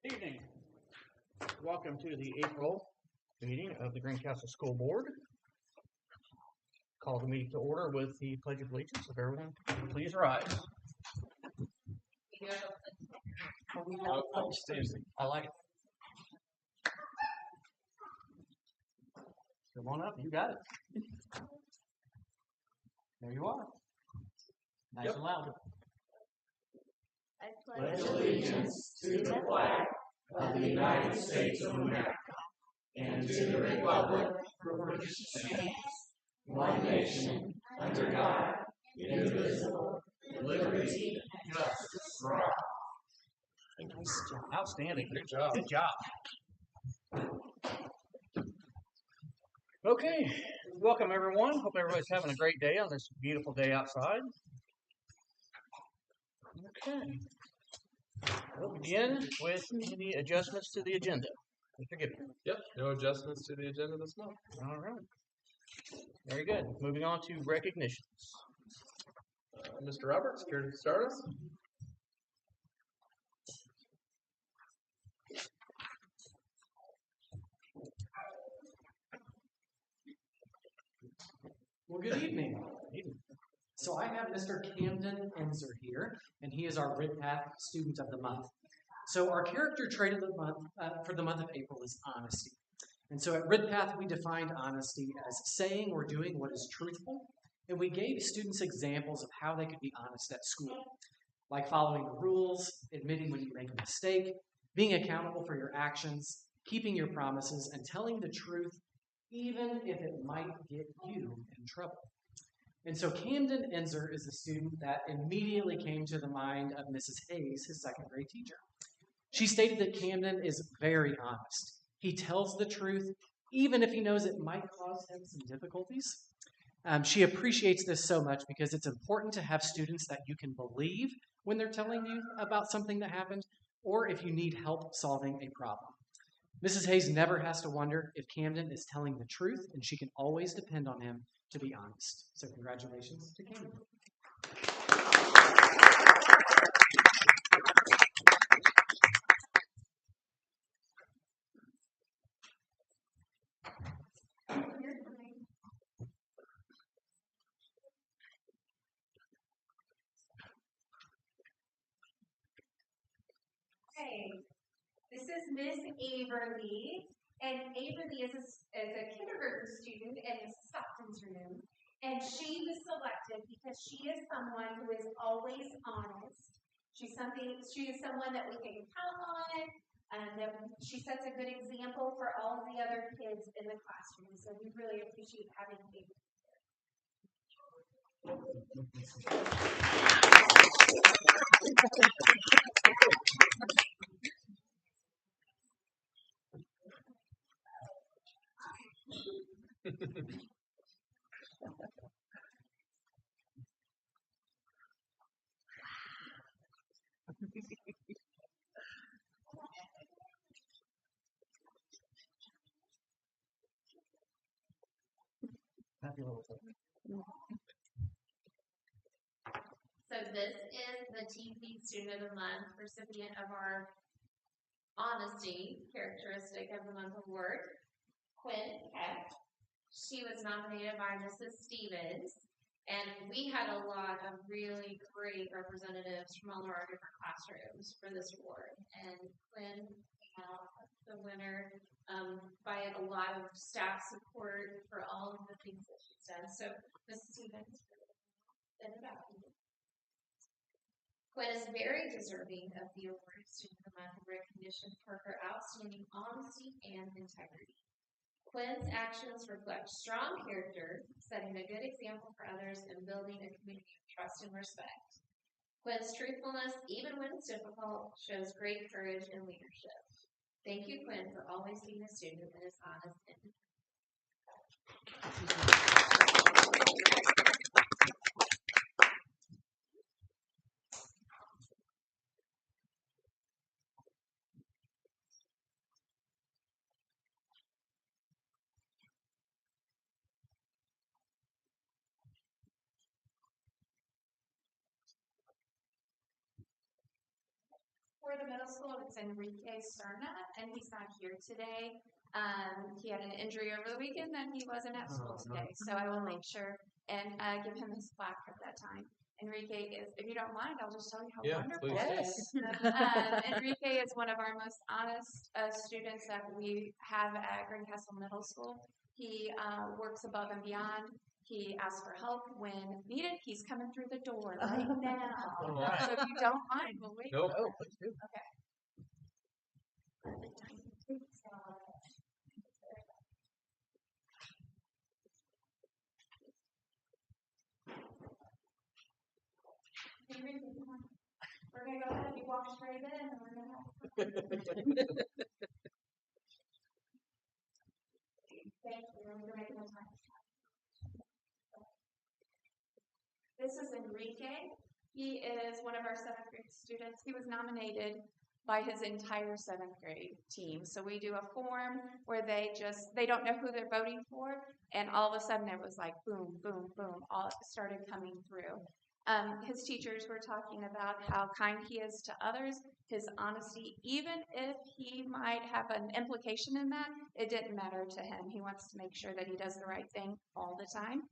Evening. Welcome to the April meeting of the Greencastle School Board. Call the meeting to order with the Pledge of Allegiance. If everyone please rise. I like it. Come on up. You got it. There you are. Nice and loud. I pledge allegiance to the flag of the United States of America and to the republic for which it stands, one nation, under God, indivisible, with liberty and justice for all. Nice job. Outstanding. Good job. Good job. Okay. Welcome, everyone. Hope everybody's having a great day on this beautiful day outside. Okay. We'll begin with any adjustments to the agenda. Mr. Gibbon. Yep, no adjustments to the agenda this month. All right. Very good. Moving on to recognitions. Mr. Roberts, care to start us? Well, good evening. So I have Mr. Camden Enzer here, and he is our RIDPath Student of the Month. So our character trait of the month for the month of April is honesty. And so at RIDPath, we defined honesty as saying or doing what is truthful, and we gave students examples of how they could be honest at school, like following the rules, admitting when you make a mistake, being accountable for your actions, keeping your promises, and telling the truth even if it might get you in trouble. And so Camden Enzer is a student that immediately came to the mind of Mrs. Hayes, his second grade teacher. She stated that Camden is very honest. He tells the truth, even if he knows it might cause him some difficulties. She appreciates this so much because it's important to have students that you can believe when they're telling you about something that happened, or if you need help solving a problem. Mrs. Hayes never has to wonder if Camden is telling the truth, and she can always depend on him to be honest. So congratulations to Camden. Hey, this is Miss Averly, and Averly is a kindergarten student in Mrs. Stockton's room, and she was selected because she is someone who is always honest. She is someone that we can count on, and that she sets a good example for all of the other kids in the classroom. So we really appreciate having Averly here. So this is the TP Student of the Month recipient of our Honesty Characteristic of the Month Award, Quinn Peck. She was nominated by Mrs. Stevens, and we had a lot of really great representatives from all of our different classrooms for this award. And Quinn came out the winner by a lot of staff support for all of the things that she's done. So Mrs. Stevens, send it out. Quinn is very deserving of the award Student of the Month recognition for her outstanding honesty and integrity. Quinn's actions reflect strong character, setting a good example for others and building a community of trust and respect. Quinn's truthfulness, even when it's difficult, shows great courage and leadership. Thank you, Quinn, for always being a student that is honest and For for the middle school. It's Enrique Serna, and he's not here today. He had an injury over the weekend that he wasn't at school today, so I will make sure and give him his plaque at that time. Enrique is, if you don't mind, I'll just tell you how wonderful please. it is. Enrique is one of our most honest students that we have at Greencastle Middle School. He works above and beyond. He asks for help when needed. He's coming through the door right now. All right. So if you don't mind, we'll wait. Nope. Oh, please do. Enrique, come on. We're going to go ahead and you walk straight in and we're going to Thank you. We're making the time. This is Enrique. He is one of our 7th grade students. He was nominated by his entire 7th grade team. So we do a form where they don't know who they're voting for, and all of a sudden it was like boom, boom, boom, all started coming through. His teachers were talking about how kind he is to others, his honesty, even if he might have an implication in that, it didn't matter to him. He wants to make sure that he does the right thing all the time.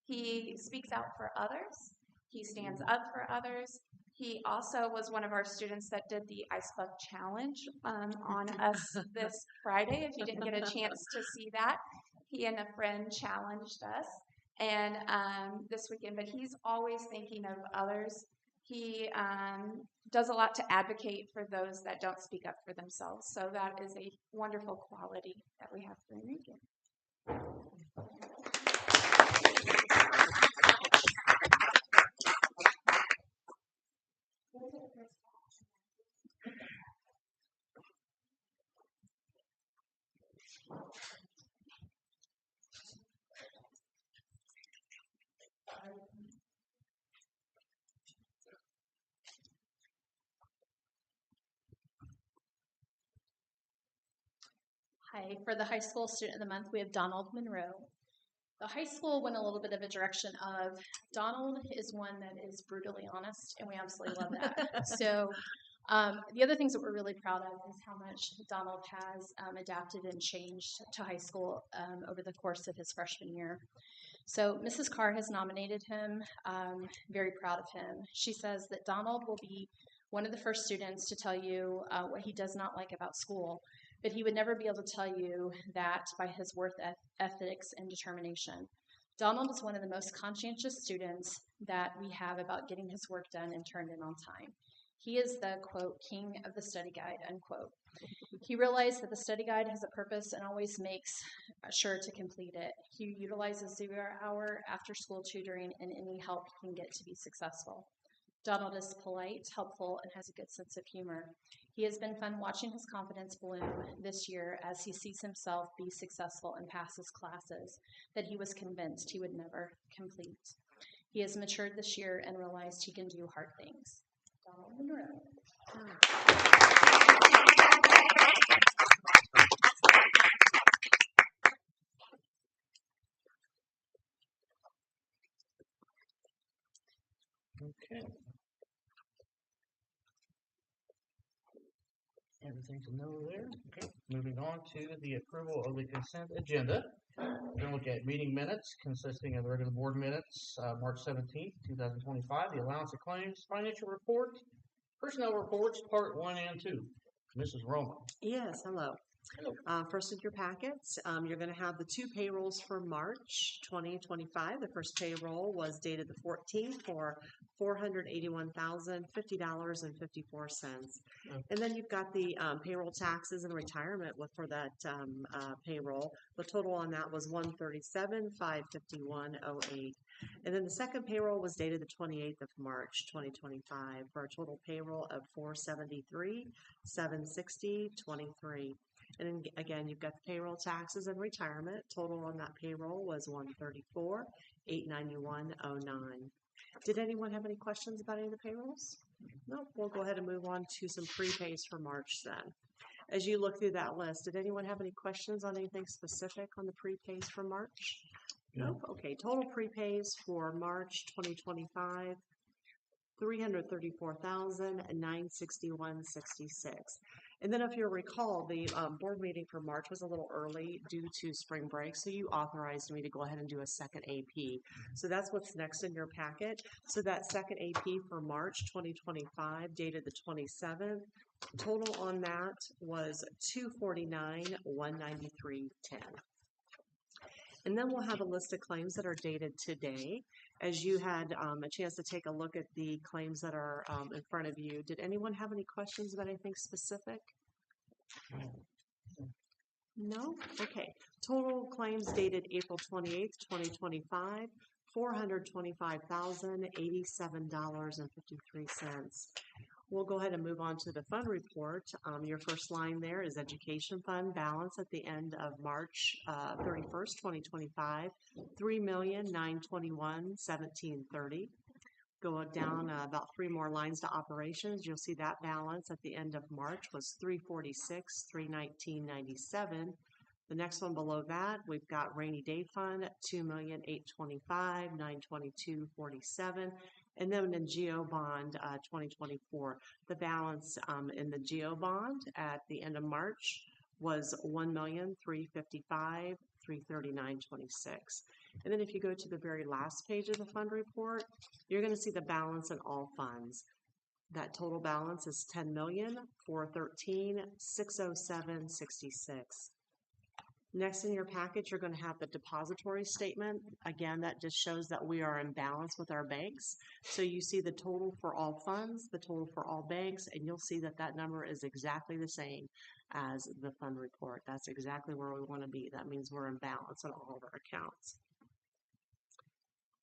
He speaks out for others. He stands up for others. He also was one of our students that did the Ice Bucket Challenge on us this Friday. If you didn't get a chance to see that, he and a friend challenged us and this weekend. But he's always thinking of others. He does a lot to advocate for those that don't speak up for themselves. So that is a wonderful quality that we have for Enrique. Hi, for the high school student of the month, we have Donald Monroe. The high school went a little bit of a direction of Donald is one that is brutally honest, and we absolutely love that. So the other things that we're really proud of is how much Donald has adapted and changed to high school over the course of his freshman year. So Mrs. Carr has nominated him, very proud of him. She says that Donald will be one of the first students to tell you what he does not like about school, but he would never be able to tell you that by his work ethics and determination. Donald is one of the most conscientious students that we have about getting his work done and turned in on time. He is the, quote, king of the study guide, unquote. He realized that the study guide has a purpose and always makes sure to complete it. He utilizes 0-hour after-school tutoring and any help he can get to be successful. Donald is polite, helpful, and has a good sense of humor. He has been fun watching his confidence bloom this year as he sees himself be successful and pass his classes that he was convinced he would never complete. He has matured this year and realized he can do hard things. Donald Monroe. Okay. Everything to know there. Okay. Moving on to the approval of the consent agenda. We're going to look at meeting minutes consisting of the regular board minutes, March 17th, 2025, the allowance of claims, financial report, personnel reports, part 1 and 2. Mrs. Roma. Yes, hello. Hello. First in your packets, you're going to have the 2 payrolls for March 2025. The first payroll was dated the 14th for $481,050.54. And then you've got the payroll taxes and retirement for that payroll. The total on that was $137,551.08. And then the second payroll was dated the 28th of March 2025 for a total payroll of $473,760.23. And then again, you've got the payroll taxes and retirement. Total on that payroll was $134,891.09. Did anyone have any questions about any of the payrolls? No, we'll go ahead and move on to some prepays for March then. As you look through that list, did anyone have any questions on anything specific on the prepays for March? No. Okay, total prepays for March 2025 $334,961.66. And then if you'll recall, the board meeting for March was a little early due to spring break, so you authorized me to go ahead and do a second AP. So that's what's next in your packet. So that second AP for March 2025, dated the 27th, total on that was $249,193.10. And then we'll have a list of claims that are dated today. As you had a chance to take a look at the claims that are in front of you, did anyone have any questions about anything specific? No? Okay. Total claims dated April 28th, 2025, $425,087.53. We'll go ahead and move on to the fund report. Your first line there is education fund balance at the end of March 31st, 2025, $3,921,1730. Go down about 3 more lines to operations. You'll see that balance at the end of March was $346,319.97. The next one below that, we've got rainy day fund at $2,825,922.47. And then in GO bond 2024, the balance in the GO bond at the end of March was $1,355,339.26. And then if you go to the very last page of the fund report, you're going to see the balance in all funds. That total balance is $10,413,607.66. Next in your package, you're going to have the depository statement. Again, that just shows that we are in balance with our banks. So you see the total for all funds, the total for all banks, and you'll see that that number is exactly the same as the fund report. That's exactly where we want to be. That means we're in balance on all of our accounts.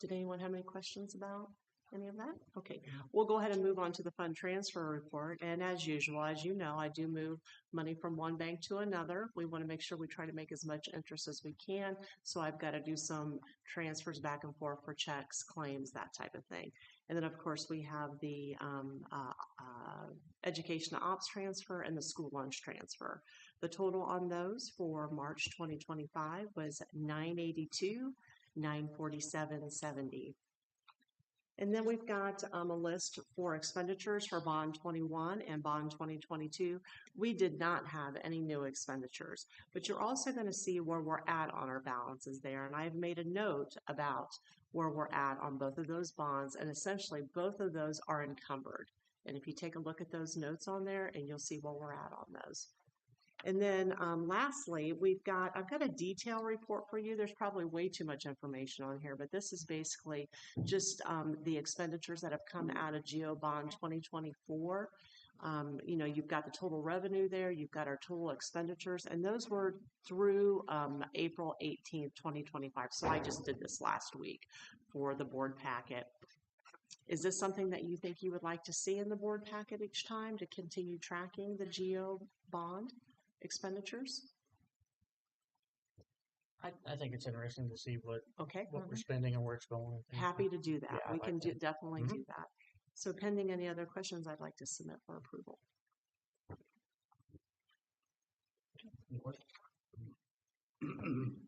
Did anyone have any questions about any of that? Okay, we'll go ahead and move on to the fund transfer report. And as usual, as you know, I do move money from one bank to another. We want to make sure we try to make as much interest as we can. So I've got to do some transfers back and forth for checks, claims, that type of thing. And then, of course, we have the education ops transfer and the school lunch transfer. The total on those for March 2025 was $982,947.70. And then we've got a list for expenditures for Bond 21 and Bond 2022. We did not have any new expenditures, but you're also going to see where we're at on our balances there. And I've made a note about where we're at on both of those bonds, and essentially both of those are encumbered. And if you take a look at those notes on there, and you'll see where we're at on those. And then lastly, I've got a detail report for you. There's probably way too much information on here, but this is basically just the expenditures that have come out of GO Bond 2024. You've got the total revenue there, you've got our total expenditures, and those were through April 18th, 2025. So I just did this last week for the board packet. Is this something that you think you would like to see in the board packet each time to continue tracking the GO bond expenditures? I think it's interesting to see what Okay. we're spending and where it's going. Happy to do that. Yeah, I We like can that. definitely do that. So pending any other questions, I'd like to submit for approval.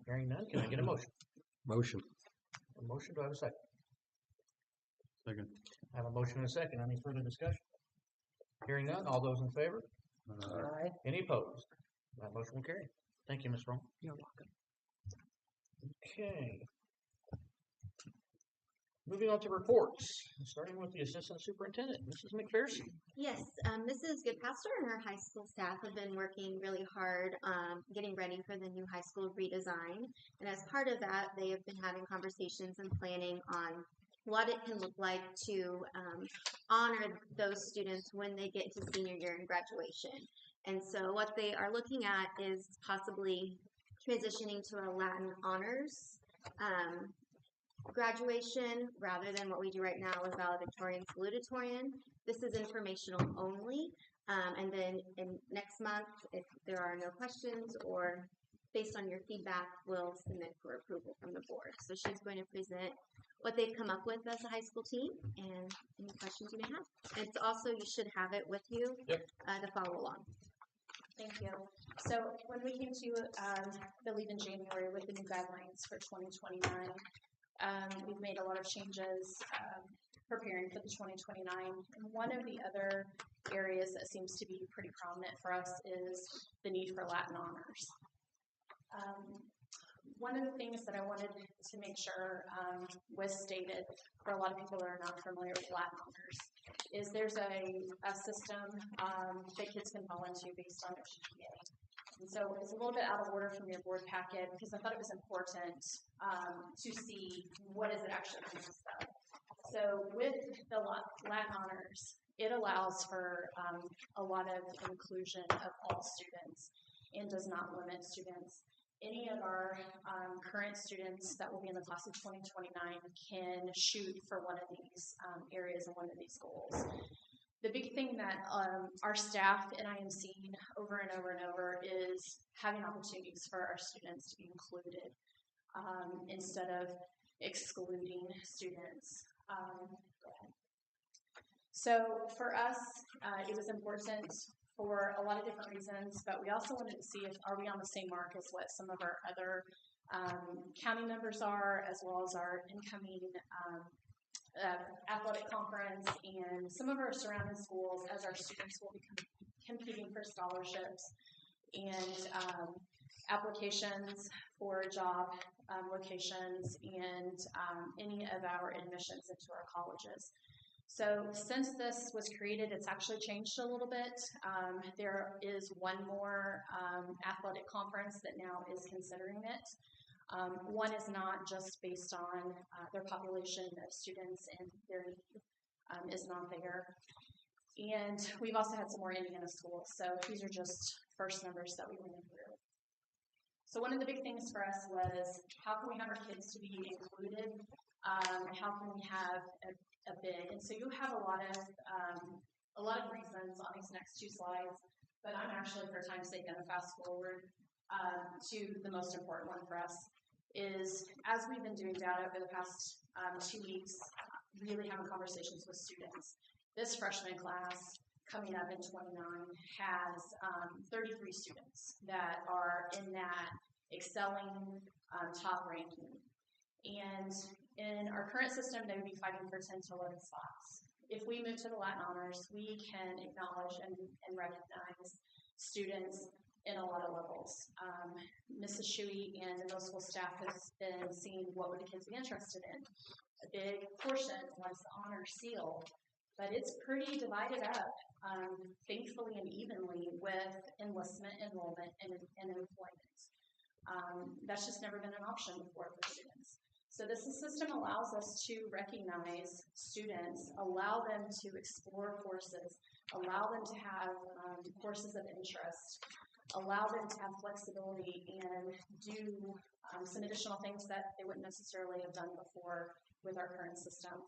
Hearing none, can I get a motion? Motion. A motion, do I have a second? Second. I have a motion and a second. Any further discussion? Hearing none, all those in favor? Aye. Any opposed? That motion will carry. Thank you, Ms. Roll. You're welcome. Okay. Moving on to reports, starting with the Assistant Superintendent, Mrs. McPherson. Yes, Mrs. Goodpaster and her high school staff have been working really hard getting ready for the new high school redesign. And as part of that, they have been having conversations and planning on what it can look like to honor those students when they get to senior year and graduation. And so what they are looking at is possibly transitioning to a Latin honors graduation rather than what we do right now with valedictorian salutatorian. This is informational only. And then in next month, if there are no questions or based on your feedback, we'll submit for approval from the board. So she's going to present what they've come up with as a high school team and any questions you may have. And it's also, you should have it with you to follow along. Thank you. So when we came to the leave in January with the new guidelines for 2029, we've made a lot of changes preparing for the 2029. And one of the other areas that seems to be pretty prominent for us is the need for Latin honors. One of the things that I wanted to make sure was stated for a lot of people that are not familiar with Latin honors is there's a system that kids can fall into based on their GPA. And so it's a little bit out of order from your board packet because I thought it was important to see what is it actually consists of. So with the Latin honors, it allows for a lot of inclusion of all students and does not limit students. Any of our current students that will be in the class of 2029 can shoot for one of these areas and one of these goals. The big thing that our staff and I am seeing over and over and over is having opportunities for our students to be included instead of excluding students. So for us, it was important for a lot of different reasons, but we also wanted to see if are we on the same mark as what some of our other county members are, as well as our incoming athletic conference and some of our surrounding schools, as our students will be competing for scholarships and applications for job locations and any of our admissions into our colleges. So since this was created, it's actually changed a little bit. There is one more athletic conference that now is considering it. One is not just based on their population of students and their need is not there. And we've also had some more Indiana schools. So these are just first numbers that we went through. So one of the big things for us was how can we have our kids to be included? How can we have a bid? And so you have a lot of reasons on these next two slides, but I'm actually, for time's sake, going to fast forward to the most important one for us. Is as we've been doing data over the past 2 weeks, really having conversations with students. This freshman class coming up in 29 has 33 students that are in that excelling top ranking. And in our current system, they would be fighting for 10 to 11 spots. If we move to the Latin honors, we can acknowledge and recognize students in a lot of levels. Mrs. Shuey and the middle school staff has been seeing what would the kids be interested in. A big portion was the honor seal, but it's pretty divided up, thankfully and evenly, with enlistment, enrollment, and employment. That's just never been an option before for students. So this system allows us to recognize students, allow them to explore courses, allow them to have courses of interest, allow them to have flexibility and do some additional things that they wouldn't necessarily have done before with our current system.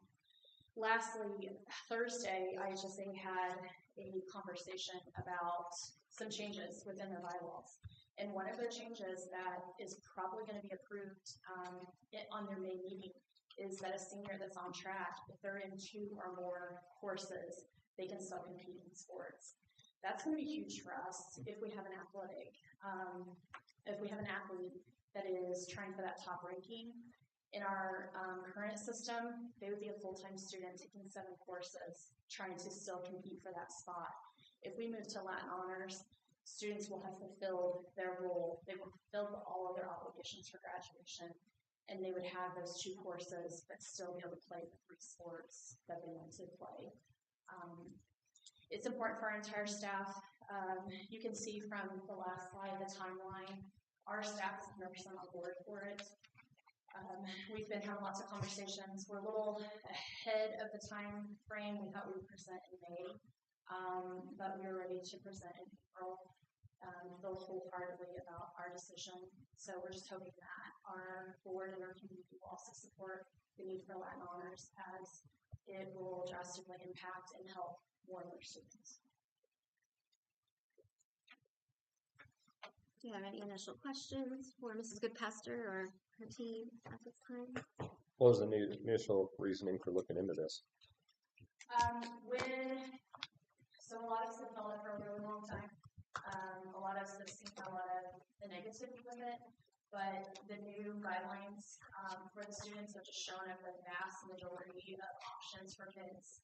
Lastly, Thursday, IHSA had a conversation about some changes within their bylaws. And one of their changes that is probably going to be approved on their May meeting is that a senior that's on track, if they're in 2 or more courses, they can still compete in sports. That's going to be huge for us if we have an athlete that is trying for that top ranking. In our current system, they would be a full-time student taking 7 courses, trying to still compete for that spot. If we move to Latin honors, students will have fulfilled their role. They will fulfill all of their obligations for graduation, and they would have those 2 courses, but still be able to play the 3 sports that they want to play. It's important for our entire staff. You can see from the last slide, the timeline. Our staff is 100% on board for it. We've been having lots of conversations. We're a little ahead of the time frame. We thought we would present in May, but we were ready to present in April. Feel wholeheartedly about our decision. So we're just hoping that our board and our community will also support the need for Latin honors, as it will drastically impact and help more of our students. Do you have any initial questions for Mrs. Goodpaster or her team at this time? What was the initial reasoning for looking into this? So a lot of us have known it for a really long time. A lot of us have seen a lot of the negativity with it. But the new guidelines for the students have just shown up the vast majority of options for kids.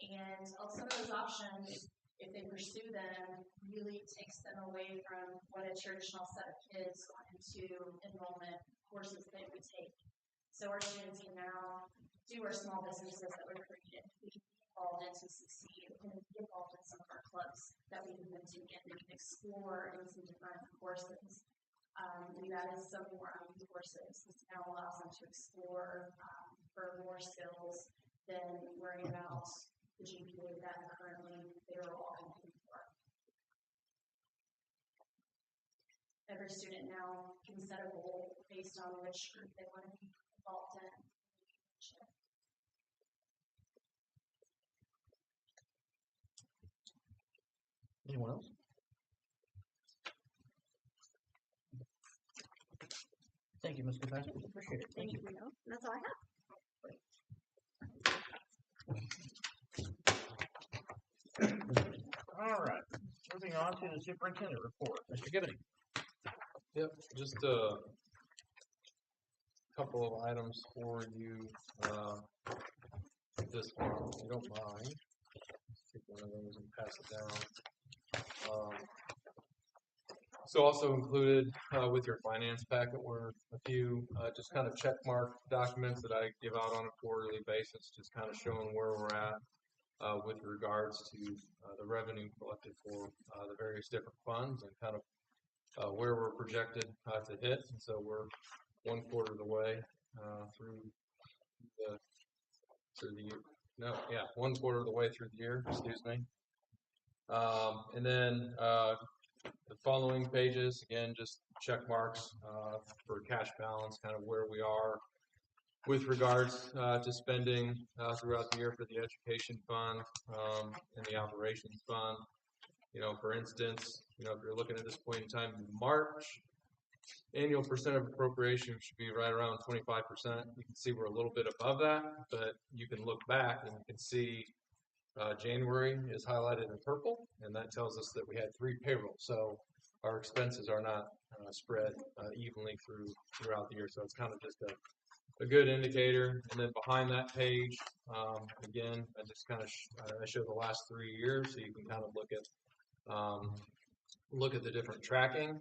And some of those options, if they pursue them, really takes them away from what a traditional set of kids going into enrollment courses they would take. So our students can now do our small businesses that we're created. We can be involved in to succeed. We can be involved in some of our clubs that we can then take in. We can explore in some different courses. We've added some more IB courses. This now allows them to explore for more skills than worrying about the GPA that currently they are all competing for. Every student now can set a goal based on which group they want to be involved in. Anyone else? Thank you, Mr. Pastor. Appreciate it. Thank you. That's all I have. All right. Moving on to the superintendent report. Mr. Gibney. Yep, just a couple of items for you this month, if you don't mind. Take one of those and pass it down. So also included with your finance packet were a few just kind of check mark documents that I give out on a quarterly basis, just kind of showing where we're at with regards to the revenue collected for the various different funds and kind of where we're projected to hit. And so we're 1/4 of the way through the year. No, yeah, 1/4 of the way through the year, excuse me. And then the following pages, again, just check marks for cash balance, kind of where we are with regards to spending throughout the year for the education fund and the operations fund. You know, for instance, you know, if you're looking at this point in time in March, annual percent of appropriation should be right around 25%. You can see we're a little bit above that, but you can look back and you can see January is highlighted in purple, and that tells us that we had 3 payrolls. So our expenses are not spread evenly throughout the year. So it's kind of just a good indicator. And then behind that page, again, I just kind of I show the last 3 years, so you can kind of look at the different tracking.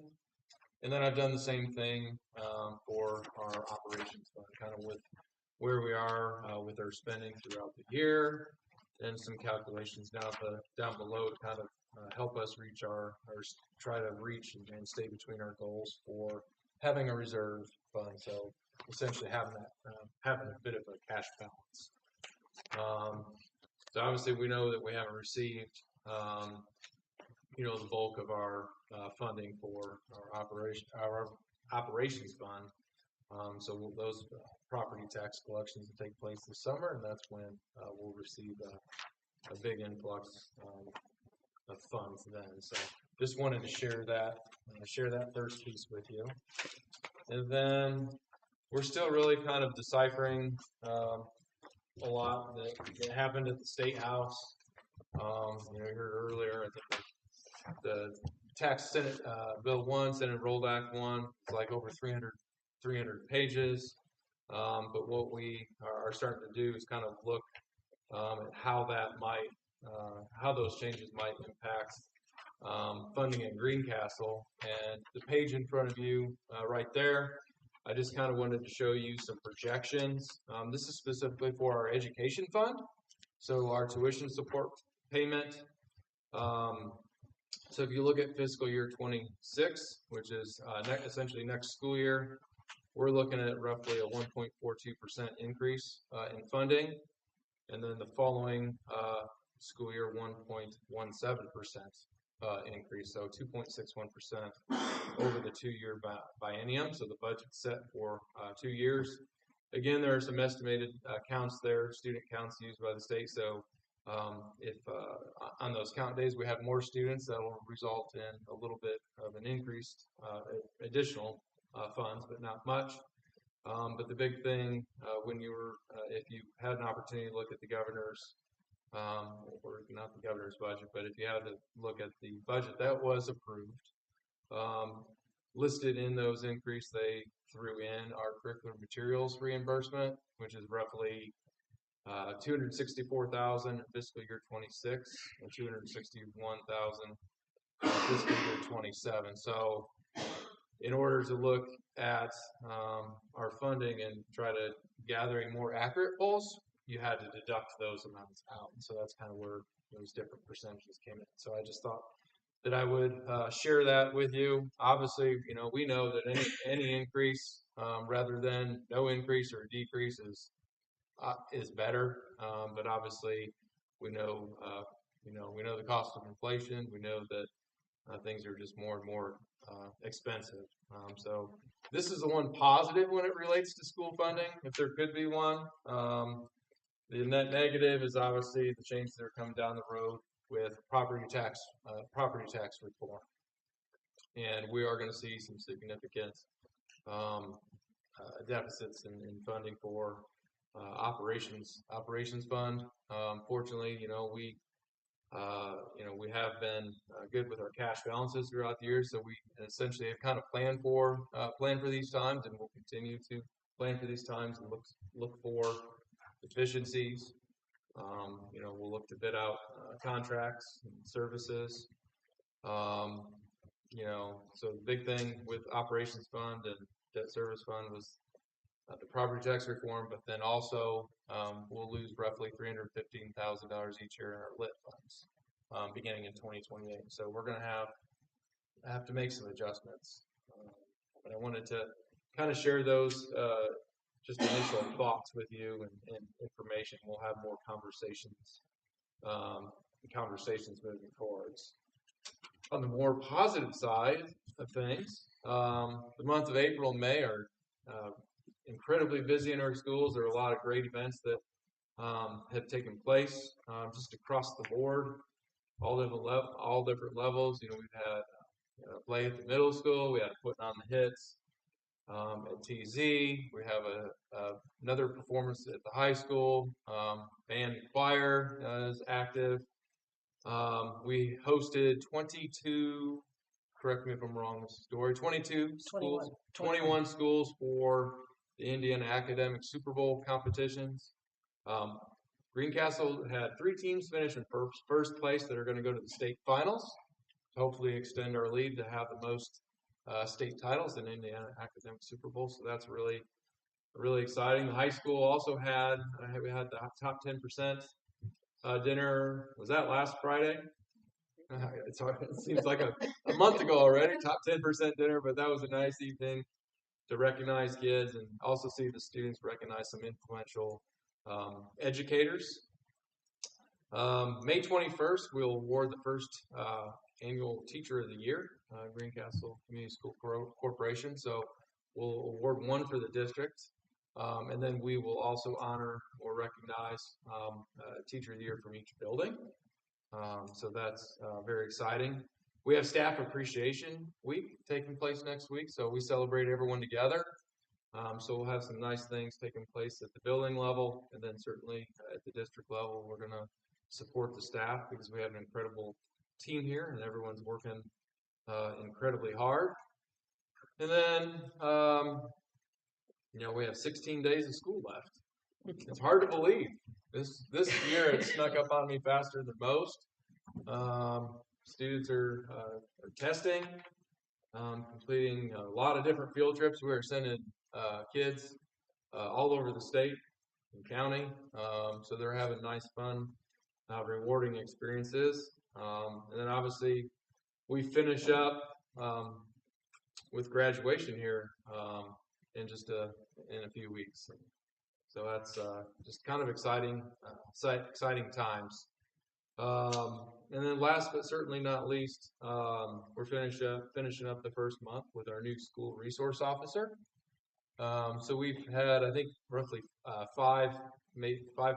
And then I've done the same thing for our operations fund, kind of with where we are with our spending throughout the year, and some calculations down below to kind of help us reach try to reach and stay between our goals for having a reserve fund. So essentially having a bit of a cash balance. So obviously we know that we haven't received the bulk of our funding for our operations fund. So those property tax collections will take place this summer, and that's when we'll receive a big influx of funds then. So just wanted to share that first piece with you. And then we're still really kind of deciphering a lot that happened at the State House. You heard earlier, I think the tax Senate Bill 1, Senate Rollback 1, it's like over 300 pages. But what we are starting to do is kind of look at how those changes might impact funding in Greencastle. And the page in front of you right there, I just kind of wanted to show you some projections. This is specifically for our education fund, so our tuition support payment. So if you look at fiscal year 26, which is essentially next school year, we're looking at roughly a 1.42% increase in funding, and then the following school year 1.17% increase, so 2.61% over the 2-year biennium. So the budget's set for 2 years. Again, there are some estimated counts there, student counts used by the state. So if on those count days we have more students, that will result in a little bit of an increased additional funds, but not much. But the big thing if you had an opportunity to look at the governor's, or not the governor's budget, but if you had to look at the budget that was approved, listed in those increase, they threw in our curricular materials reimbursement, which is roughly 264,000 in fiscal year 26 and 261,000 fiscal year 27. So in order to look at our funding and try to gathering more accurate polls, you had to deduct those amounts out. So that's kind of where those different percentages came in. So I just thought that I would share that with you. Obviously, we know that any increase rather than no increase or decrease is better. But obviously, we know we know the cost of inflation. We know that things are just more and more expensive. So this is the one positive when it relates to school funding, if there could be one. The net negative is obviously the changes that are coming down the road with property tax reform, and we are going to see some significant deficits in funding for operations fund. Fortunately, we have been good with our cash balances throughout the year, so we essentially have kind of planned for these times, and we'll continue to plan for these times and look for efficiencies. We'll look to bid out contracts and services. So the big thing with operations fund and debt service fund was the property tax reform, but then also we'll lose roughly $315,000 each year in our lit funds beginning in 2028. So we're going to have to make some adjustments. But I wanted to kind of share those just initial thoughts with you and information. We'll have more conversations moving forwards. On the more positive side of things, the month of April and May are incredibly busy in our schools. There are a lot of great events that have taken place just across the board, all different levels. We've had play at the middle school. We had putting on the hits at TZ. We have another performance at the high school. Band and choir is active. We hosted 22. Correct me if I'm wrong, Mrs. Story. 22 schools, 21 schools for the Indiana Academic Super Bowl competitions. Greencastle had 3 teams finish in first place that are going to go to the state finals to hopefully extend our lead to have the most state titles in Indiana Academic Super Bowl. So that's really exciting. The high school also we had the top 10% dinner. Was that last Friday? It's hard. It seems like a month ago already. Top 10% dinner, but that was a nice evening to recognize kids and also see the students recognize some influential educators. May 21st, we'll award the first annual Teacher of the Year, Greencastle Community School Corporation. So we'll award one for the district, and then we will also honor or recognize Teacher of the Year from each building. So that's very exciting. We have Staff Appreciation Week taking place next week, so we celebrate everyone together. So we'll have some nice things taking place at the building level, and then certainly at the district level, we're going to support the staff because we have an incredible team here, and everyone's working incredibly hard. And then, we have 16 days of school left. It's hard to believe. This year it snuck up on me faster than most. Students are testing, completing a lot of different field trips. We are sending kids all over the state and county, so they're having nice, fun, rewarding experiences. And then obviously we finish up with graduation here in a few weeks. So that's just kind of exciting times. And then last but certainly not least, we're finishing up the first month with our new school resource officer. So we've had, I think, roughly 5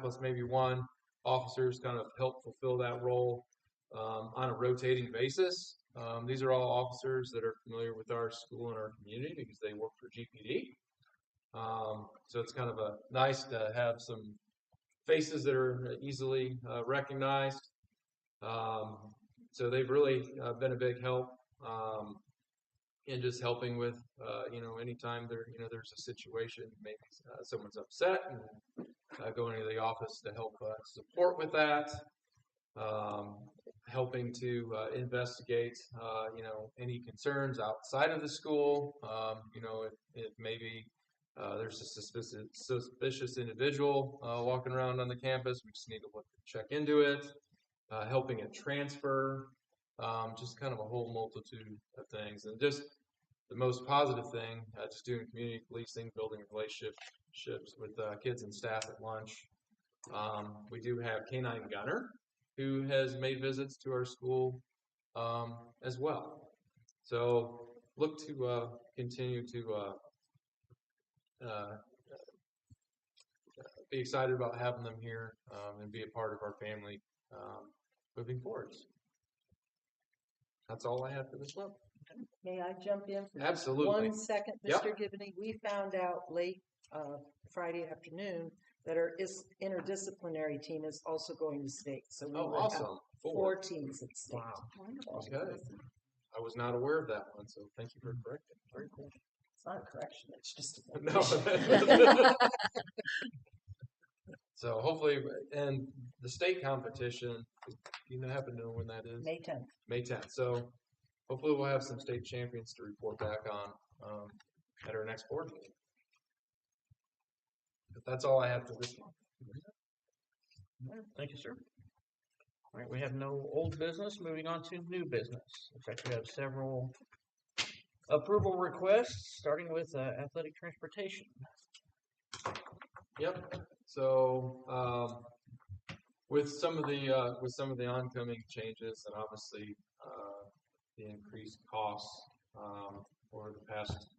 plus maybe 1 officers kind of help fulfill that role on a rotating basis. These are all officers that are familiar with our school and our community because they work for GPD. So it's kind of nice to have some faces that are easily recognized. So they've really been a big help. and just helping with, anytime there's a situation, maybe someone's upset, and going to the office to help support with that. Helping to investigate, any concerns outside of the school. If maybe there's a suspicious individual walking around on the campus, we just need to check into it. Helping at transfer, just kind of a whole multitude of things. And just the most positive thing, just doing community policing, building relationships with kids and staff at lunch. We do have Canine Gunner, who has made visits to our school as well. So look to continue to be excited about having them here and be a part of our family moving forwards. That's all I have for this month. May I jump in for just Absolutely. 1 second, Yep. Mr. Gibney? We found out late Friday afternoon that our interdisciplinary team is also going to state. So we Oh, will have awesome. 4 teams at state. Okay. I was not aware of that one, so thank you for correcting. Very cool. It's not a correction, it's just a No. So hopefully, and the state competition, you happen to know when that is? May 10th. May 10th. So hopefully we'll have some state champions to report back on at our next board meeting. But that's all I have for this month. All right, thank you, sir. All right, we have no old business. Moving on to new business. Looks like we have several approval requests, starting with athletic transportation. Yep. So with some of the oncoming changes and obviously the increased costs over the past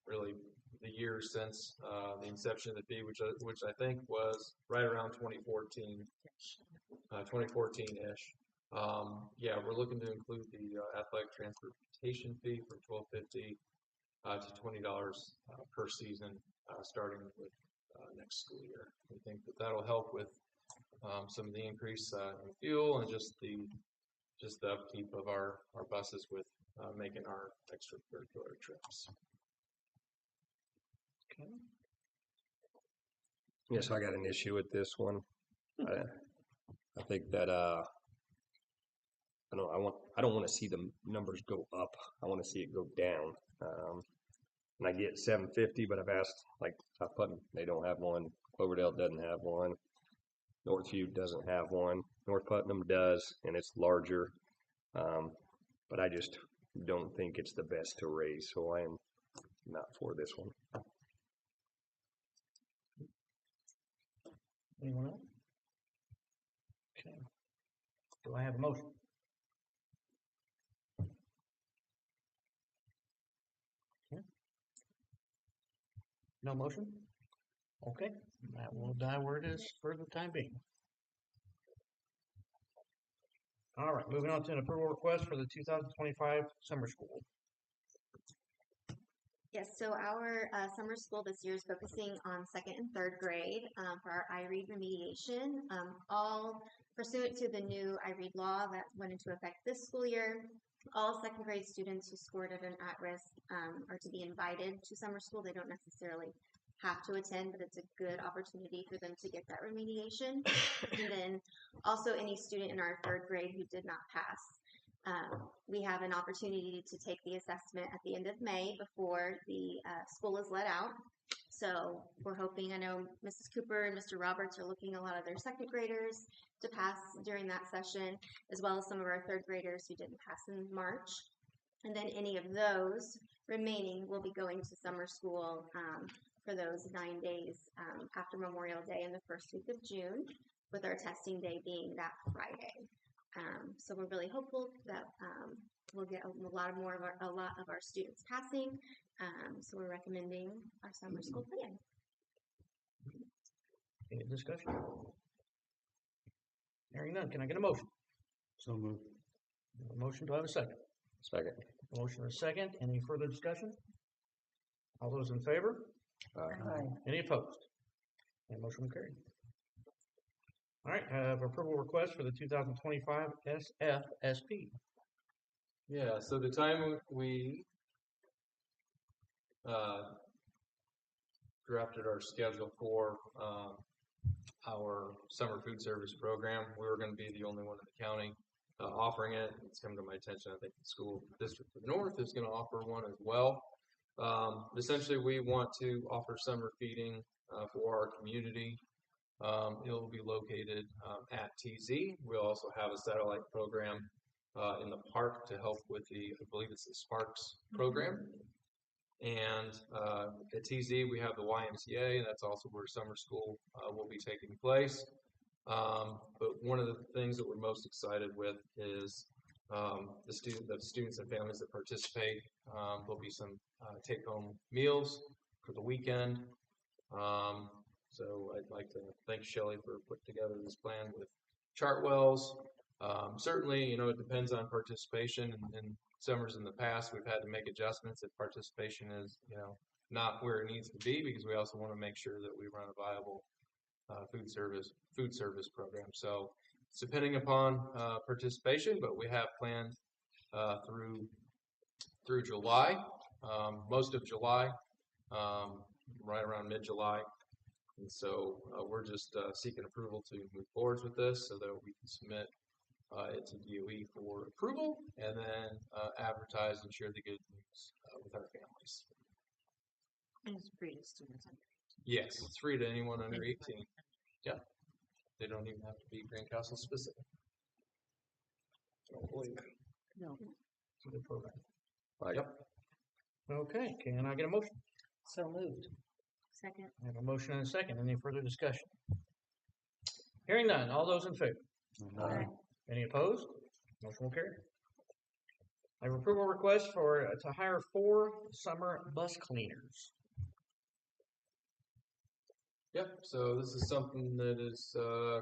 really the years since the inception of the fee, which I think was right around 2014, 2014-ish. Yeah, we're looking to include the athletic transportation fee from $12.50 to $20 per season, starting with next school year. We think that that'll help with some of the increase in fuel and just the upkeep of our buses with making our extracurricular trips. Okay. Yes, I got an issue with this one. I think that I don't want to see the numbers go up. I want to see it go down. And I get $7.50, but I've asked, like South Putnam, they don't have one. Cloverdale doesn't have one. Northview doesn't have one. North Putnam does, and it's larger. But I just don't think it's the best to raise, so I am not for this one. Anyone else? Okay. Do I have a motion? Okay. No motion? Okay, that will die where it is for the time being. All right, moving on to an approval request for the 2025 summer school. Yes, so our summer school this year is focusing on 2nd and 3rd grade for our iRead remediation, all pursuant to the new iRead law that went into effect this school year. All 2nd grade students who scored at an at-risk are to be invited to summer school. They don't necessarily have to attend, but it's a good opportunity for them to get that remediation. And then also any student in our 3rd grade who did not pass. We have an opportunity to take the assessment at the end of May before the school is let out. So we're hoping, I know Mrs. Cooper and Mr. Roberts are looking a lot of their 2nd graders to pass during that session, as well as some of our 3rd graders who didn't pass in March. And then any of those remaining will be going to summer school for those 9 days after Memorial Day in the first week of June, with our testing day being that Friday. So we're really hopeful that we'll get a lot of our students passing. So we're recommending our summer school plan. Any discussion? Hearing none, can I get a motion? So moved. A motion, do I have a second? Second. A motion and a second, any further discussion? All those in favor? Aye. Any opposed? And motion will carry. All right, I have approval request for the 2025 SFSP. Yeah, so the time we drafted our schedule for our summer food service program, we were going to be the only one in the county offering it. It's come to my attention. I think the school district of the north is going to offer one as well. Essentially, we want to offer summer feeding for our community. It'll be located at TZ. We'll also have a satellite program in the park to help with I believe it's the Sparks program. And at TZ, we have the YMCA, and that's also where summer school will be taking place. But one of the things that we're most excited with is the students and families that participate. There'll be some take-home meals for the weekend. So I'd like to thank Shelley for putting together this plan with Chartwell's. Certainly, it depends on participation. In summers in the past, we've had to make adjustments if participation is, not where it needs to be, because we also want to make sure that we run a viable food service program. So it's depending upon participation, but we have planned through July, most of July, right around mid-July. And so we're just seeking approval to move forward with this so that we can submit it to DOE for approval and then advertise and share the good news with our families. And it's free to students. Yes, it's free to anyone under 18. Yeah. They don't even have to be Greencastle specific. No. It's a good program. Yep. Okay, can I get a motion? So moved. Second. I have a motion and a second. Any further discussion? Hearing none. All those in favor? Aye. Any opposed? Motion will carry. I have approval request to hire 4 summer bus cleaners. Yep. So this is something that is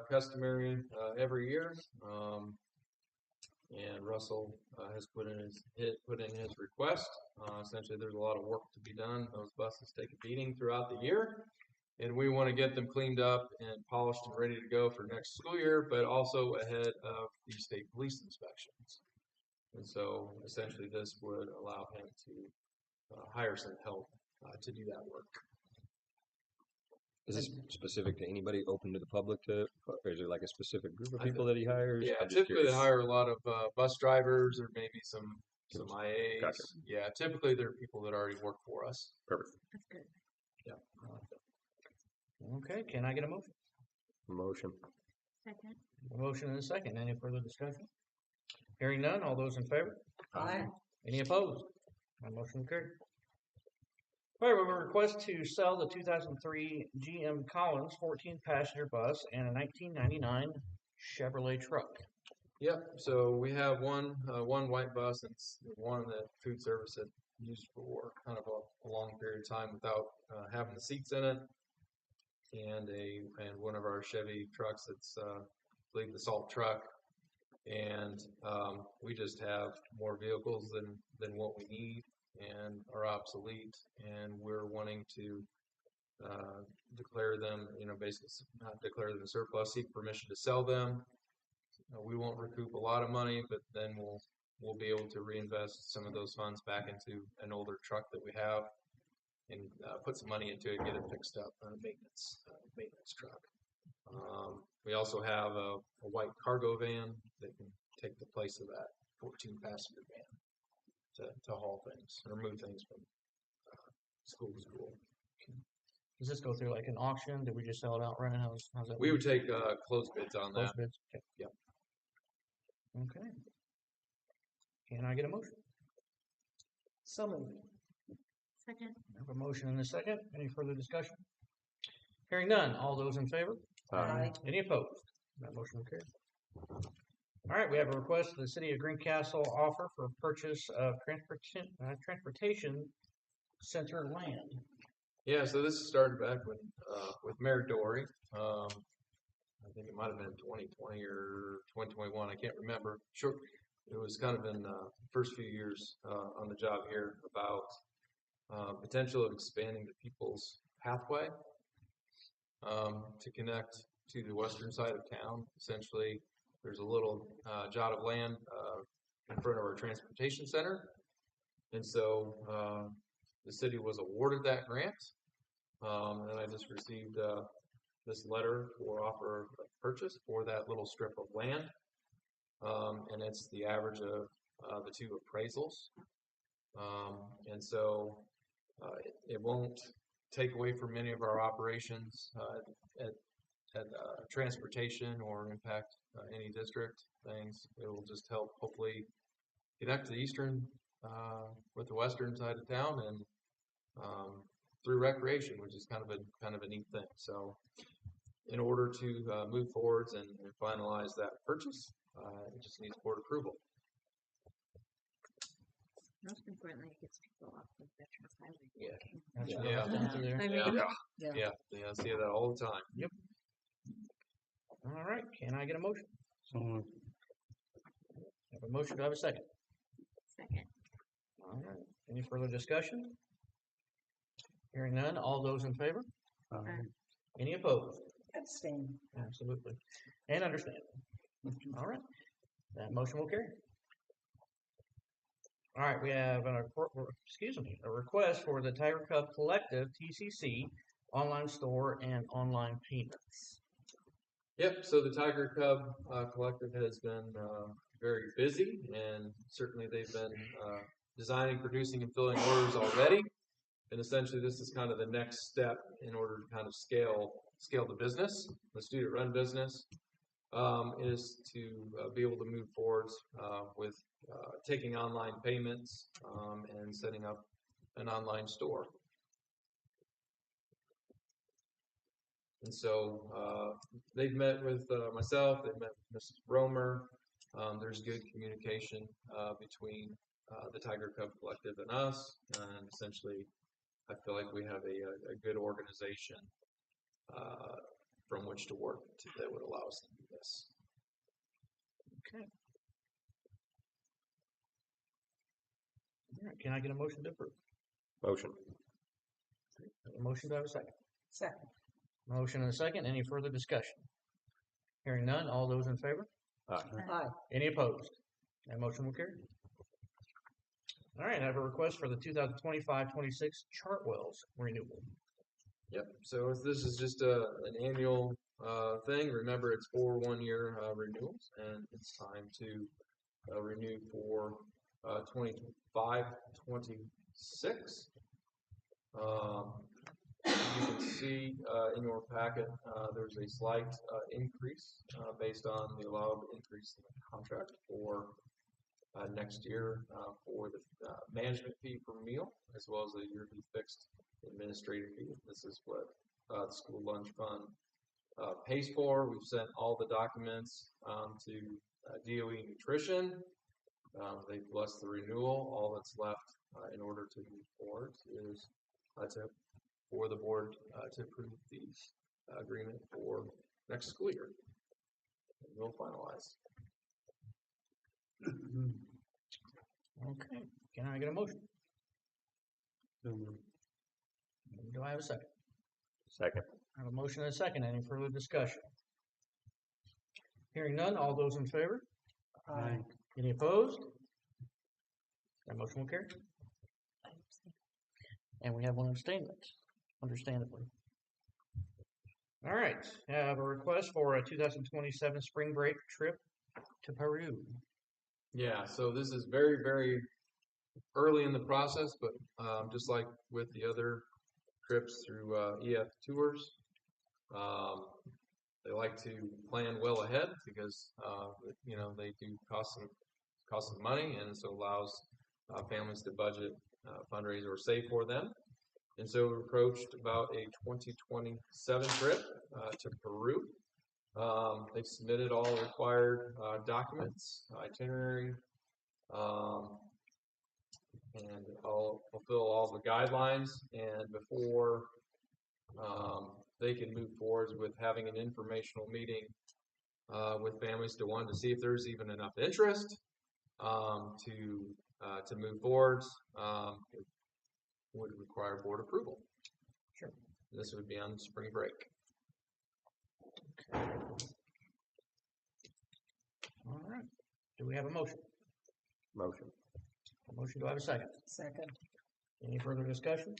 customary every year. And Russell has put in his request. Essentially, there's a lot of work to be done. Those buses take a beating throughout the year, and we want to get them cleaned up and polished and ready to go for next school year, but also ahead of the state police inspections. And so, essentially, this would allow him to hire some help to do that work. Is this specific to anybody, open to the public, or is it like a specific group of I people that he hires? Yeah, I'm just typically they curious. hire a lot of bus drivers or maybe some IAs. Gotcha. Yeah, typically they're people that already work for us. Perfect. That's good. Yeah. Okay, can I get a motion? Motion. Second. A motion and a second. Any further discussion? Hearing none. All those in favor? Aye. Any opposed? My motion will carry. All right, we have a request to sell the 2003 GM Collins 14-passenger bus and a 1999 Chevrolet truck. Yep. So we have one white bus, and it's the one that food service had used for kind of a long period of time without having the seats in it, and one of our Chevy trucks that's I believe the salt truck, and we just have more vehicles than what we need and are obsolete, and we're wanting to declare them, basically not declare them surplus, seek permission to sell them. We won't recoup a lot of money, but then we'll be able to reinvest some of those funds back into an older truck that we have and put some money into it, get it fixed up, maintenance truck. We also have a white cargo van that can take the place of that 14-passenger van to haul things or move things from school to school. Does this go through like an auction? Did we just sell it outright? How's that? We work? would take closed bids on Close that. bids? Okay. Yep. Okay. Can I get a motion? So moved. Second. I have a motion and a second. Any further discussion? Hearing none. All those in favor? Aye. Any opposed? That motion will carry. All right, we have a request to the City of Greencastle offer for purchase of transportation center land. Yeah, so this started back with Mayor Dory. I think it might have been 2020 or 2021. I can't remember. Sure, it was kind of in the first few years on the job here about potential of expanding the People's Pathway to connect to the western side of town. Essentially, there's a little jot of land in front of our transportation center. And so the city was awarded that grant. And I just received this letter for offer of purchase for that little strip of land. And it's the average of the two appraisals. And so it won't take away from many of our operations at transportation or impact any district things. It will just help hopefully connect the eastern with the western side of town and through recreation, which is kind of a neat thing. So in order to move forwards and finalize that purchase, it just needs board approval. Most importantly, it gets people off the Veterans Highway. Yeah. Okay. That's Yeah. what I was through there. I mean, Yeah, I see that all the time. Yep. All right, can I get a motion? Have a motion, do I have a second? second. All right, any further discussion? Hearing none, all those in favor? Any opposed? Abstain. Absolutely. And understandable. All right, that motion will carry. All right, we have a request for the Tiger Cub Collective TCC online store and online payments. Yep, so the Tiger Cub Collective has been very busy, and certainly they've been designing, producing, and filling orders already. And essentially, this is kind of the next step in order to kind of scale the business, the student-run business, is to be able to move forward with taking online payments and setting up an online store. And so they've met with myself, they've met with Mrs. Romer. There's good communication between the Tiger Cub Collective and us, and essentially I feel like we have a good organization from which to work that would allow us to do this. Okay. All right, can I get a motion to approve? Motion. A motion, do I have a second? Second. Motion and a second, any further discussion? Hearing none, all those in favor? Aye. Any opposed? That motion will carry. All right, I have a request for the 2025-26 Chartwells renewal. Yep. So this is just an annual thing. Remember, it's for 1 year renewals, and it's time to renew for 25-26. You can see in your packet there's a slight increase based on the allowed increase in the contract for next year for the management fee per meal, as well as the yearly fixed administrative fee. This is what the school lunch fund pays for. We've sent all the documents to DOE Nutrition. They've blessed the renewal. All that's left in order to move forward is for the board to approve the agreement for next school year. And we'll finalize. Okay, can I get a motion? Do I have a second? Second. I have a motion and a second. Any further discussion? Hearing none, all those in favor? Aye. Any opposed? That motion will carry. And we have one abstainment, understandably. All right, I have a request for a 2027 spring break trip to Peru. Yeah, so this is very, very early in the process, but just like with the other trips through EF Tours, they like to plan well ahead because they do cost some money, and so allows families to budget, fundraise, or save for them. And so we approached about a 2027 trip to Peru. They've submitted all required documents, itinerary, and I'll fulfill all the guidelines. And before they can move forward with having an informational meeting with families to see if there's even enough interest to move forward, it would require board approval. Sure. This would be on spring break. All right. Do we have a motion? Motion. Motion, do I have a second? Second. Any further discussion?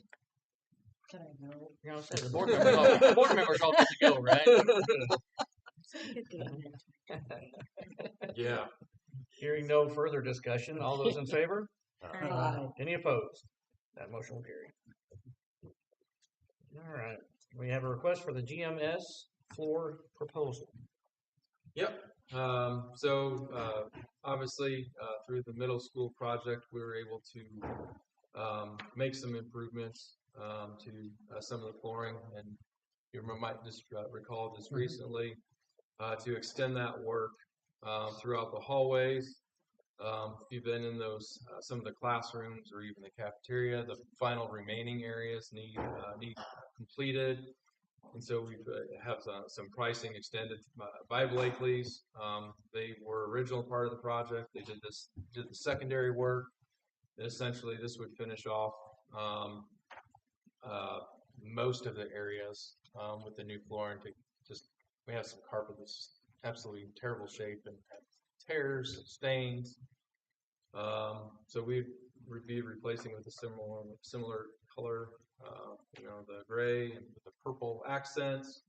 I know. You know, say the board members all get to go, right? Yeah. Hearing no further discussion, all those in favor? Aye. Any opposed? That motion will carry. All right, we have a request for the GMS floor proposal. Yep. Obviously, through the middle school project, we were able to make some improvements to some of the flooring, and you might just recall just recently to extend that work throughout the hallways. If you've been in those some of the classrooms or even the cafeteria, the final remaining areas need completed. And so we have some pricing extended by Blakely's. They were original part of the project. They did the secondary work. And essentially, this would finish off most of the areas with the new flooring. We have some carpet that's absolutely in terrible shape and tears, stains. So we'd be replacing with a similar color. The gray and the purple accents.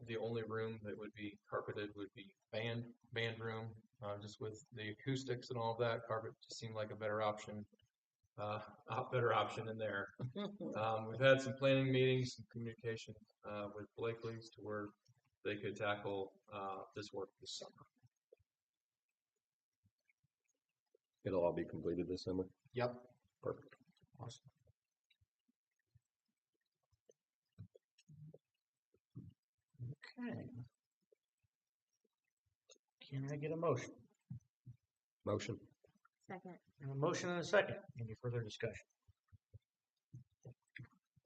The only room that would be carpeted would be band room, just with the acoustics and all of that. Carpet just seemed like a better option in there. We've had some planning meetings and communication with Blakely's to where they could tackle this work this summer. It'll all be completed this summer. Yep. Perfect. Awesome. Okay. Can I get a motion? Motion. Second. A motion and a second. Any further discussion?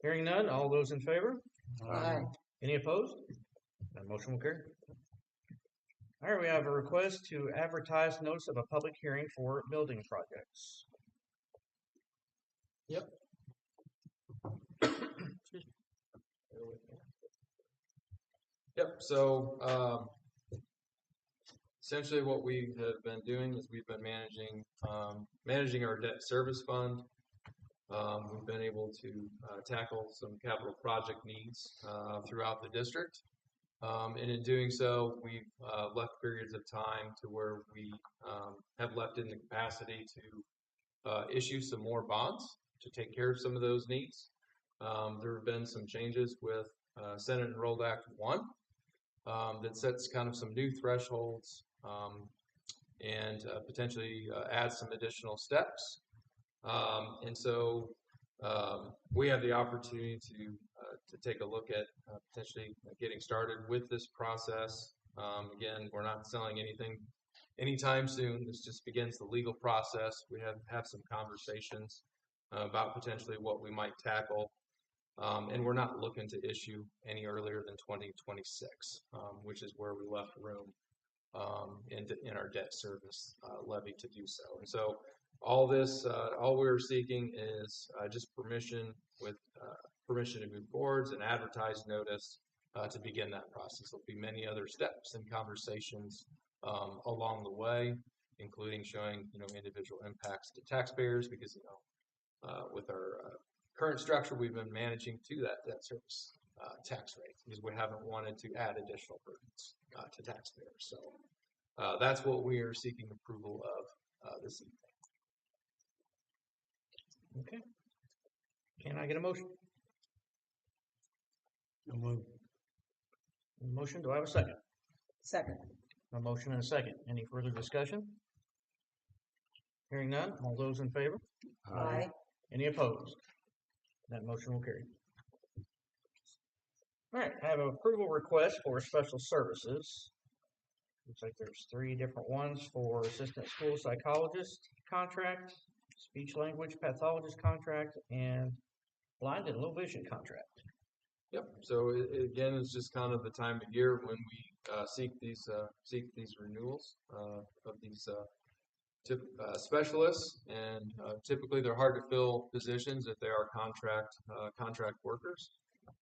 Hearing none, all those in favor? Aye. Any opposed? That motion will carry. All right, we have a request to advertise notice of a public hearing for building projects. Yep. Yep. So essentially, what we have been doing is we've been managing our debt service fund. We've been able to tackle some capital project needs throughout the district. And in doing so, we've left periods of time to where we have left in the capacity to issue some more bonds to take care of some of those needs. There have been some changes with Senate Enrolled Act 1 that sets kind of some new thresholds and potentially adds some additional steps. And so we have the opportunity to take a look at potentially getting started with this process. Again, we're not selling anything anytime soon. This just begins the legal process. We have some conversations about potentially what we might tackle. And we're not looking to issue any earlier than 2026, which is where we left room in our debt service levy to do so. And so all we're seeking is just permission to move forwards and advertise notice to begin that process. There'll be many other steps and conversations along the way, including showing individual impacts to taxpayers, because with our current structure, we've been managing to that debt service tax rate because we haven't wanted to add additional burdens to taxpayers. So that's what we are seeking approval of this evening. Okay. Can I get a motion? No move. Motion, do I have a second? Second. A motion and a second. Any further discussion? Hearing none, all those in favor? Aye. Any opposed? That motion will carry. All right, I have an approval request for special services. Looks like there's 3 different ones for assistant school psychologist contract, speech language pathologist contract, and blind and low vision contract. Yep. So again, it's just kind of the time of year when we seek these renewals of these specialists, and typically they're hard to fill positions if they are contract workers.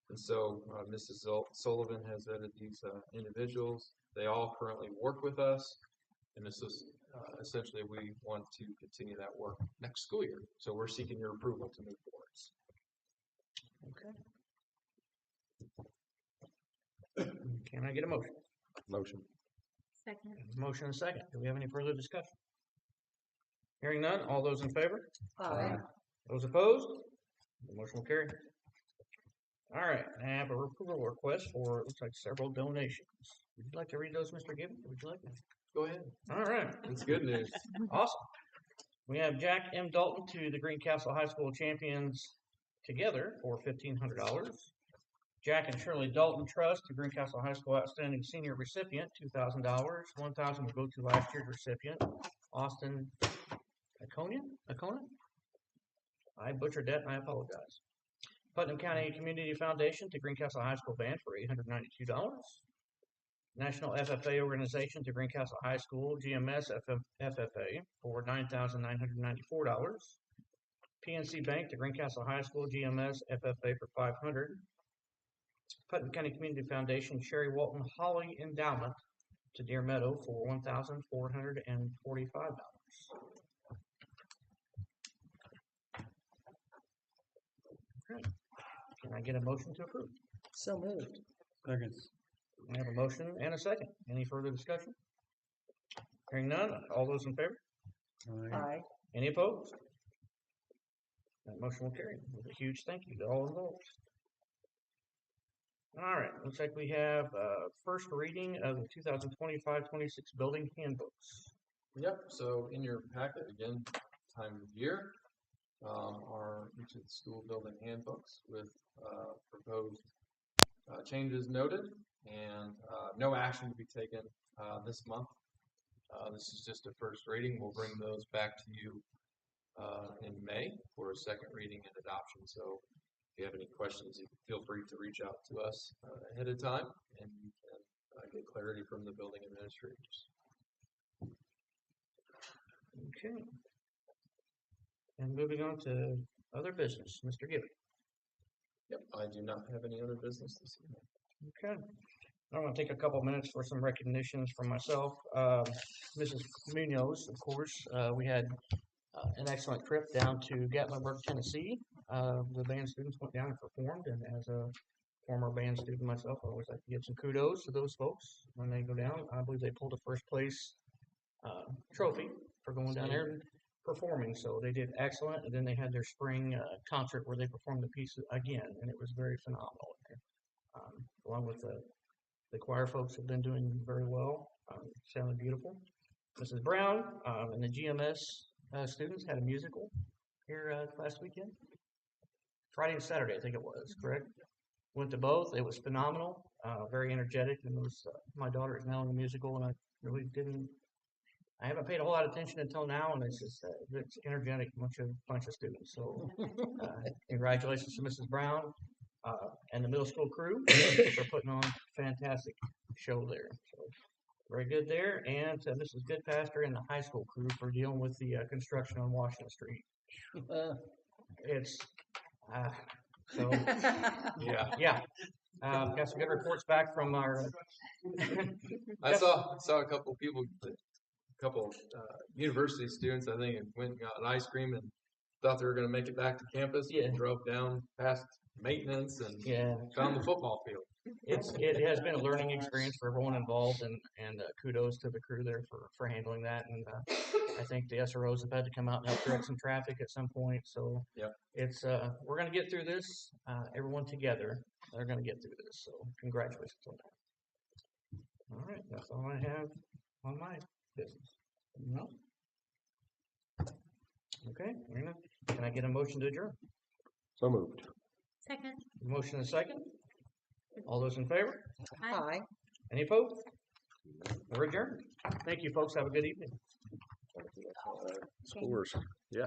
And so Mrs. Sullivan has vetted these individuals. They all currently work with us. And this is, essentially, we want to continue that work next school year. So we're seeking your approval to move forward. Okay. Can I get a motion? Motion. Second. Motion and second. Do we have any further discussion? Hearing none, all those in favor? Aye. Those opposed? The motion will carry. All right, I have a approval request for, it looks like several donations. Would you like to read those, Mr. Gibbons? Would you like to? Go ahead. All right, It's good news. awesome. We have Jack M. Dalton to the Greencastle High School Champions together for $1,500. Jack and Shirley Dalton Trust to Greencastle High School Outstanding Senior Recipient, $2,000. $1,000 will go to last year's recipient, Austin Acona? I butchered that and I apologize. Putnam County Community Foundation to Greencastle High School Band for $892. National FFA Organization to Greencastle High School GMS FFA for $9,994. PNC Bank to Greencastle High School GMS FFA for $500. Putnam County Community Foundation Sherry Walton Holly Endowment to Deer Meadow for $1,445. Okay. Can I get a motion to approve? So moved. Second. I have a motion and a second. Any further discussion? Hearing none, all those in favor? Aye. Any opposed? That motion will carry with a huge thank you to all involved. All right, looks like we have first reading of the 2025-26 building handbooks. Yep, so in your packet, again, time of year, are each of the school building handbooks with proposed changes noted, and no action to be taken this month. This is just a first reading. We'll bring those back to you in May for a second reading and adoption. So if you have any questions, you can feel free to reach out to us ahead of time, and you can get clarity from the building administrators. Okay. And moving on to other business, Mr. Gibbon. Yep, I do not have any other business this evening. Okay. I want to take a couple minutes for some recognitions from myself. Mrs. Munoz, of course, we had an excellent trip down to Gatlinburg, Tennessee. The band students went down and performed, and as a former band student myself, I always like to give some kudos to those folks when they go down. I believe they pulled a first place trophy for going down there and performing, so they did excellent. And then they had their spring concert where they performed the piece again, and it was very phenomenal. Along with the choir folks have been doing very well. Sounded beautiful. Mrs. Brown and the GMS students had a musical here last weekend. Friday and Saturday, I think it was, correct? Went to both. It was phenomenal, very energetic, and it was, my daughter is now in the musical, and I really I haven't paid a whole lot of attention until now, and it's just it's energetic bunch of students. So congratulations to Mrs. Brown and the middle school crew for putting on a fantastic show there. So very good there, and to Mrs. Goodpaster and the high school crew for dealing with the construction on Washington Street. It's so yeah. Got some good reports back from our. I saw a couple people, university students, I think, and went and got an ice cream and thought they were going to make it back to campus. Yeah. And drove down past maintenance and Yeah, found the football field. it has been a learning experience for everyone involved, and kudos to the crew there for handling that. And I think the SROs have had to come out and help direct some traffic at some point. So Yep. it's we're going to get through this. Everyone together, they're going to get through this. So congratulations on that. All right, that's all I have on my business. No. Okay, Marina, can I get a motion to adjourn? So moved. Second. Motion and second. All those in favor? Aye. Any opposed? We're adjourned. Thank you, folks. Have a good evening. Scores. Yeah.